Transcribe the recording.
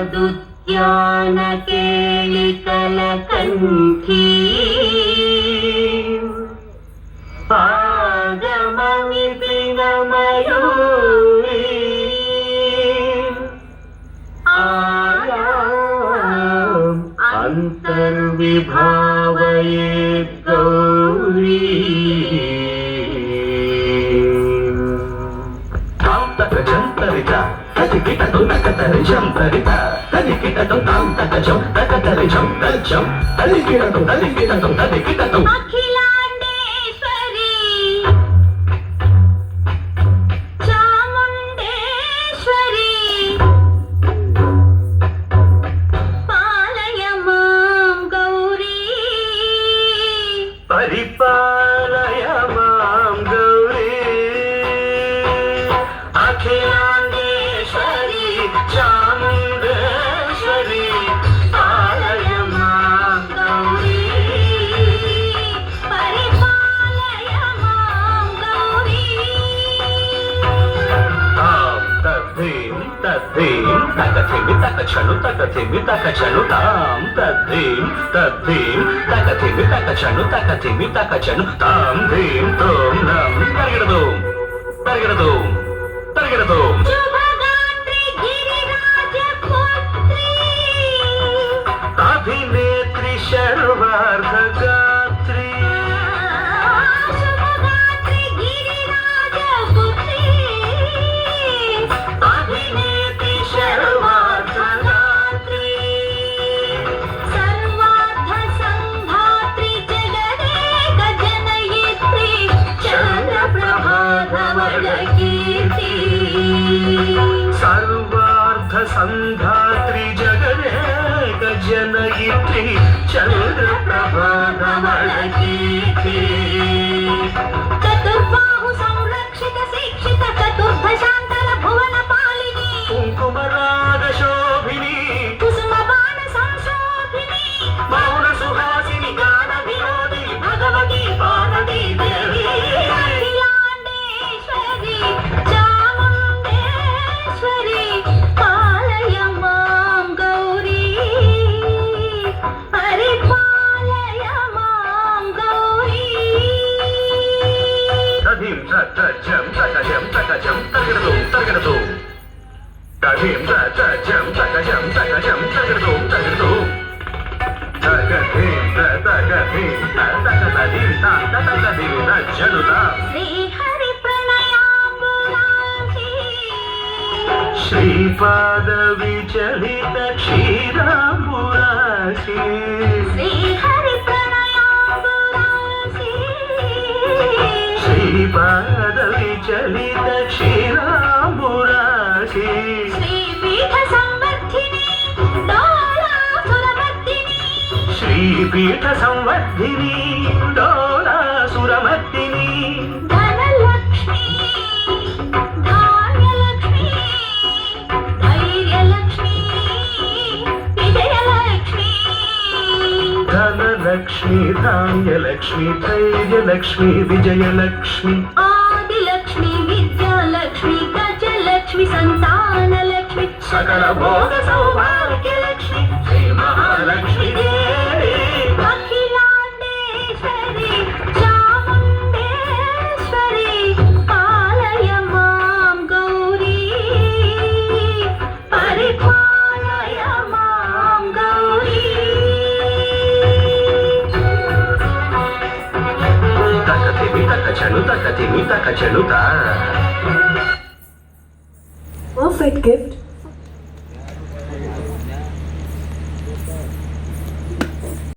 उपनिषदुद्यान केलिकल कंठी आगमनिदिन मयूरी आयाम अंतर्विभावये गौरी అఖిలాండేశ్వరి చాముండేశ్వరి పాలయ మాం గౌరీ పరిపాలయ మాం గౌరీ అఖిలాండేశ్వరి చాముండేశ్వరి పాలయ మాం గౌరీ పరిపాలయ మాం గౌరీ తద్ధీం తద్ధీం తకథిమి తకచను తకథిమి తకచను తాం తద్ధీం తద్ధీం తకథిమి తకచను తకథిమి తకచను తాం ధీం తోం నం తరిగడదోం తరిగడదోం తరిగడదోం శుభగాత్రి గిరిరాజ పుత్రి అభినేత్రి శర్వార్ధగాత్రి శుభగాత్రి గిరిరాజ పుత్రి అభినేత్రి శర్వార్ధగాత్రి సర్వార్థ సంధాత్రి జగదేక జనయిత్రి చంద్రప్రభాధవళ కీర్తి సర్వార్థ సంధాత్రి జగదేక జనయిత్రి చంద్రప్రభాధవళ కీర్తి చతుర్బాహు సంరక్షిత శిక్షిత చతుర్భశాంతర భువన పాలిని కుంకుమరాగ శోభిని కుసుమ బాణ సంశోభిని మౌన సుహాసిని గాన వినోదిని భగవతి పార్వతీ దేవి అఖిలాండేశ్వరి చాముండేశ్వరి పాలయ మాం గౌరీ పరిపాలయ మాం గౌరీ తధీం తజం తకజం తకజం తగడదోం తగడదోం తధీం తజం తకజం తకజం తగడదోం తగడదోం తగధీం తగధీం తగధీం తగధీం తజనుతా శ్రీహరి ప్రణయాంబురాంచి శ్రీపాద విచలిత క్షీరాంబురాశి శ్రీహరి ప్రణయాంబురాంచి శ్రీపాద విచలిత క్షీరాంబురాశి శ్రీపీఠ సంవర్ధిని డోలాసురమర్దిని శ్రీపీఠ సంవర్ధిని డోలాసురమర్దిని ధనలక్ష్మి ధాన్యలక్ష్మి ధైర్యలక్ష్మి విజయలక్ష్మి ధనలక్ష్మి ధాన్యలక్ష్మి ధైర్యలక్ష్మి విజయలక్ష్మి ఆదిలక్ష్మి విద్యాలక్ష్మి గజలక్ష్మి సంతానలక్ష్మి సకల భోగ సౌభాగ్యలక్ష్మి శ్రీ మహాలక్ష్మి దేవి అఖిలాండేశ్వరి చాముండేశ్వరి పాలయ మాం గౌరీ పరిపాలయ మాం గౌరీ తకతిమి తకచను తకతిమి తకచనుతా Perfect gift